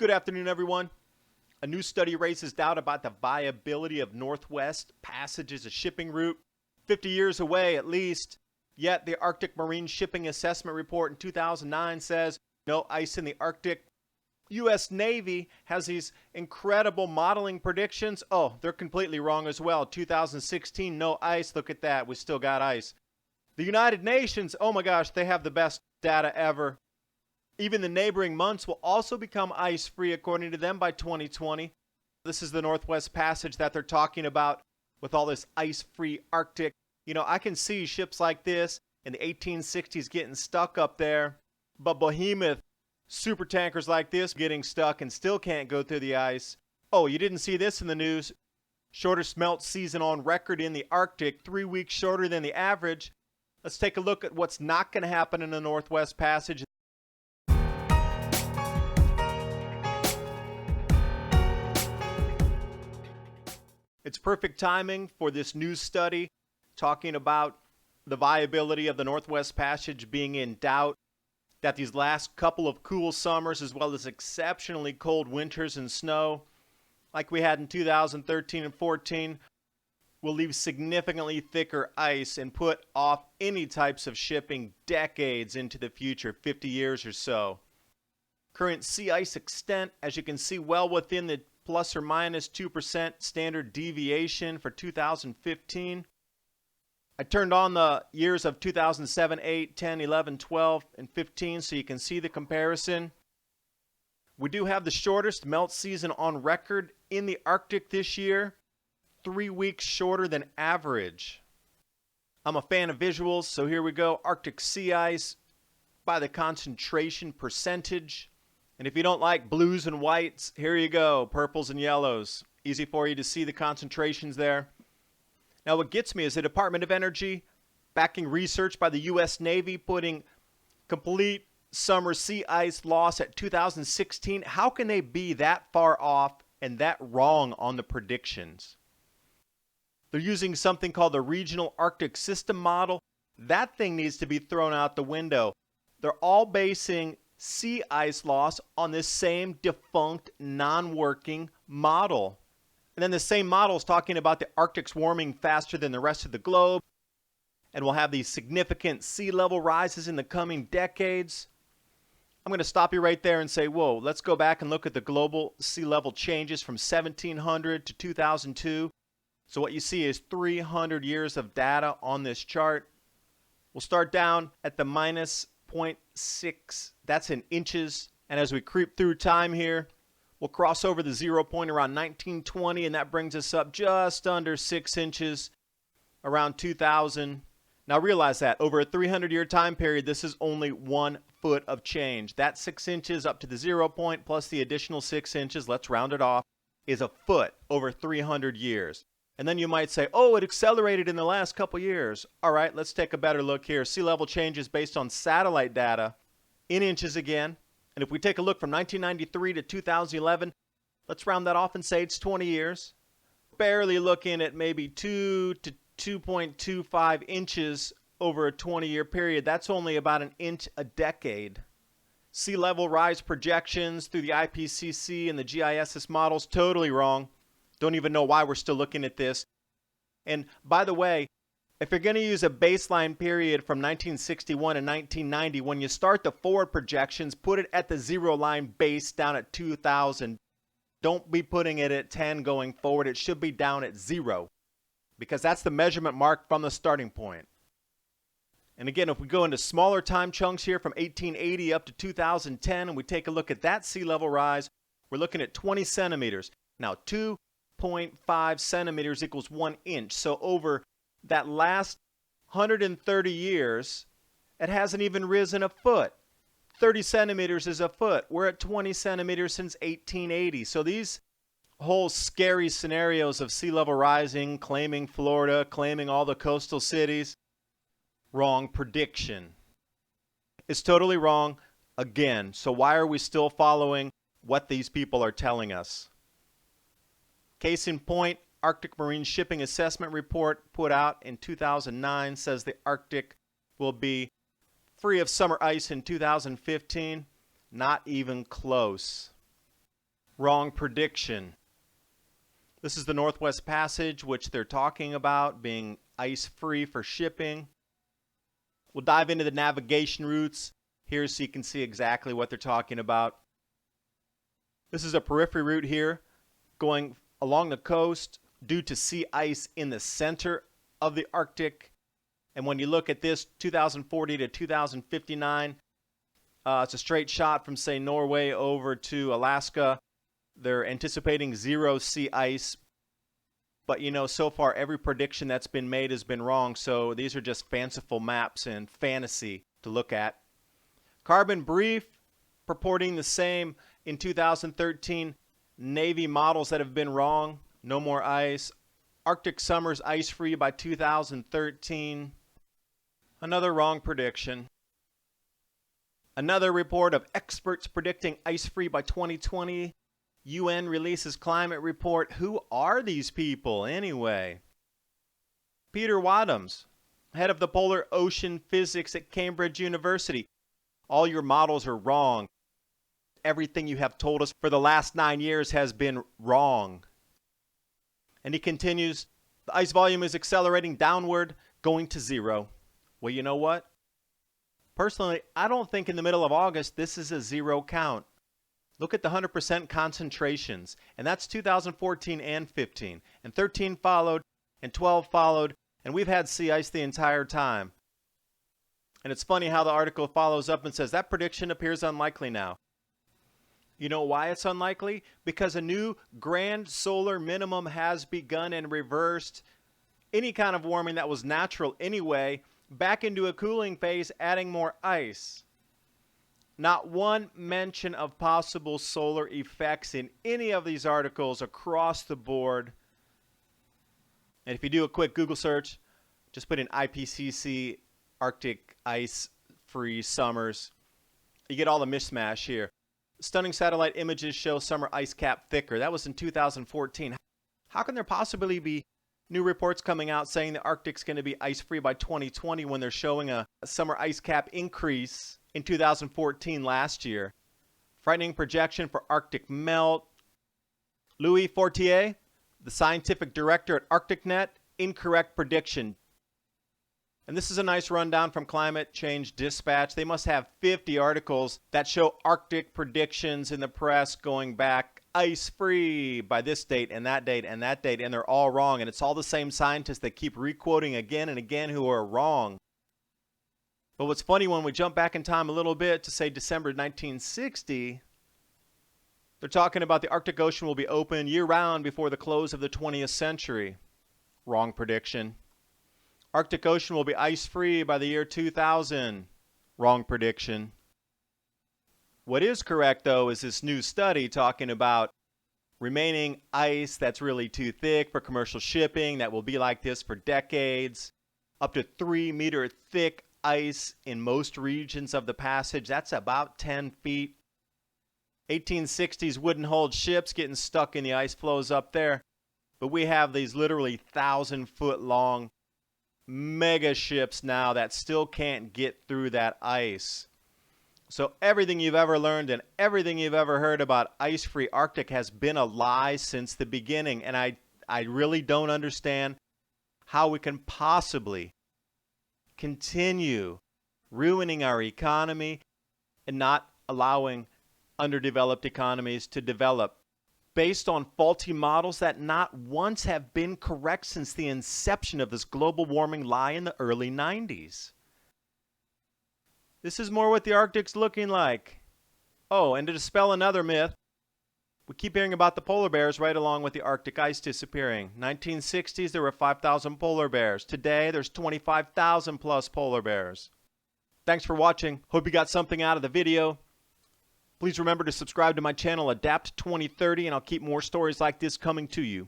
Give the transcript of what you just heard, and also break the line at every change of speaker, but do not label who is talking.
Good afternoon, everyone. A new study raises doubt about the viability of Northwest Passage as a shipping route. 50 years away at least, yet the Arctic Marine Shipping Assessment Report in 2009 says no ice in the Arctic. U.S. Navy has these incredible modeling predictions. Oh, they're completely wrong as well. 2016, no ice. Look at that. We still got ice. The United Nations, oh my gosh, they have the best data ever. Even the neighboring months will also become ice-free according to them by 2020. This is the Northwest Passage that they're talking about with all this ice-free Arctic. You know, I can see ships like this in the 1860s getting stuck up there, but behemoth super tankers like this getting stuck and still can't go through the ice. Oh, you didn't see this in the news. Shortest melt season on record in the Arctic, 3 weeks shorter than the average. Let's take a look at what's not going to happen in the Northwest Passage. It's perfect timing for this new study talking about the viability of the Northwest Passage being in doubt, that these last couple of cool summers as well as exceptionally cold winters and snow like we had in 2013 and 14 will leave significantly thicker ice and put off any types of shipping decades into the future, 50 years or so. Current sea ice extent, as you can see, well within the plus or minus 2% standard deviation for 2015. I turned on the years of 2007, 8, 10, 11, 12, and 15 so you can see the comparison. We do have the shortest melt season on record in the Arctic this year, 3 weeks shorter than average. I'm a fan of visuals, so here we go. Arctic sea ice by the concentration percentage. And if you don't like blues and whites, here you go, purples and yellows. Easy for you to see the concentrations there. Now what gets me is the Department of Energy backing research by the U.S. Navy, putting complete summer sea ice loss at 2016. How can they be that far off and that wrong on the predictions? They're using something called the Regional Arctic System Model. That thing needs to be thrown out the window. They're all basing sea ice loss on this same defunct, non-working model. And then the same model is talking about the Arctic's warming faster than the rest of the globe, and we'll have these significant sea level rises in the coming decades. I'm going to stop you right there and say, whoa, let's go back and look at the global sea level changes from 1700 to 2002. So what you see is 300 years of data on this chart. We'll start down at the minus 0.6, that's in inches, and as we creep through time here, we'll cross over the 0 point around 1920, and that brings us up just under 6 inches around 2000. Now realize that over a 300-year time period, this is only 1 foot of change. That 6 inches up to the 0 point plus the additional 6 inches, let's round it off, is a foot over 300 years. And then you might say, oh, it accelerated in the last couple years. All right, let's take a better look here. Sea level changes based on satellite data in inches again. And if we take a look from 1993 to 2011, let's round that off and say it's 20 years. Barely looking at maybe 2 to 2.25 inches over a 20-year period. That's only about an inch a decade. Sea level rise projections through the IPCC and the GISS models, totally wrong. Don't even know why we're still looking at this. And by the way, if you're going to use a baseline period from 1961 and 1990, when you start the forward projections, put it at the 0 line base down at 2000. Don't be putting it at 10 going forward. It should be down at 0 because that's the measurement mark from the starting point. And again, if we go into smaller time chunks here from 1880 up to 2010 and we take a look at that sea level rise, we're looking at 20 centimeters. Now 2.5 centimeters equals 1 inch. So over that last 130 years, it hasn't even risen a foot. 30 centimeters is a foot. We're at 20 centimeters since 1880. So these whole scary scenarios of sea level rising, claiming Florida, claiming all the coastal cities, wrong prediction. It's totally wrong again. So why are we still following what these people are telling us? Case in point, Arctic Marine Shipping Assessment Report put out in 2009 says the Arctic will be free of summer ice in 2015. Not even close. Wrong prediction. This is the Northwest Passage, which they're talking about being ice-free for shipping. We'll dive into the navigation routes here so you can see exactly what they're talking about. This is a periphery route here going along the coast due to sea ice in the center of the Arctic. And when you look at this 2040 to 2059, it's a straight shot from, say, Norway over to Alaska. They're anticipating zero sea ice. But, you know, so far every prediction that's been made has been wrong. So these are just fanciful maps and fantasy to look at. Carbon Brief purporting the same in 2013. Navy models that have been wrong. No more ice. Arctic summers ice-free by 2013. Another wrong prediction. Another report of experts predicting ice-free by 2020. UN releases climate report. Who are these people anyway? Peter Wadhams, head of the Polar Ocean Physics at Cambridge University. All your models are wrong. Everything you have told us for the last 9 years has been wrong. And he continues, the ice volume is accelerating downward, going to zero. Well, you know what? Personally, I don't think in the middle of August this is a zero count. Look at the 100% concentrations, and that's 2014 and 15. And 13 followed, and 12 followed, and we've had sea ice the entire time. And it's funny how the article follows up and says that prediction appears unlikely now. You know why it's unlikely? Because a new grand solar minimum has begun and reversed any kind of warming that was natural anyway back into a cooling phase, adding more ice. Not one mention of possible solar effects in any of these articles across the board. And if you do a quick Google search, just put in IPCC Arctic ice-free summers, you get all the mishmash here. Stunning satellite images show summer ice cap thicker. That was in 2014. How can there possibly be new reports coming out saying the Arctic's going to be ice-free by 2020 when they're showing a summer ice cap increase in 2014 last year? Frightening projection for Arctic melt. Louis Fortier, the scientific director at ArcticNet, incorrect prediction. And this is a nice rundown from Climate Change Dispatch. They must have 50 articles that show Arctic predictions in the press going back ice-free by this date and that date and that date, and they're all wrong. And it's all the same scientists that keep requoting again and again who are wrong. But what's funny, when we jump back in time a little bit to, say, December 1960, they're talking about the Arctic Ocean will be open year-round before the close of the 20th century. Wrong prediction. Arctic Ocean will be ice-free by the year 2000. Wrong prediction. What is correct, though, is this new study talking about remaining ice that's really too thick for commercial shipping, that will be like this for decades. Up to 3-meter thick ice in most regions of the passage. That's about 10 feet. 1860s wooden hulled ships getting stuck in the ice floes up there. But we have these literally 1,000-foot long mega ships now that still can't get through that ice. So everything you've ever learned and everything you've ever heard about ice-free Arctic has been a lie since the beginning. And I really don't understand how we can possibly continue ruining our economy and not allowing underdeveloped economies to develop based on faulty models that not once have been correct since the inception of this global warming lie in the early 90s. This is more what the Arctic's looking like. Oh, and to dispel another myth, we keep hearing about the polar bears right along with the Arctic ice disappearing. 1960s, there were 5,000 polar bears. Today, there's 25,000 plus polar bears. Thanks for watching. Hope you got something out of the video. Please remember to subscribe to my channel, Adapt 2030, and I'll keep more stories like this coming to you.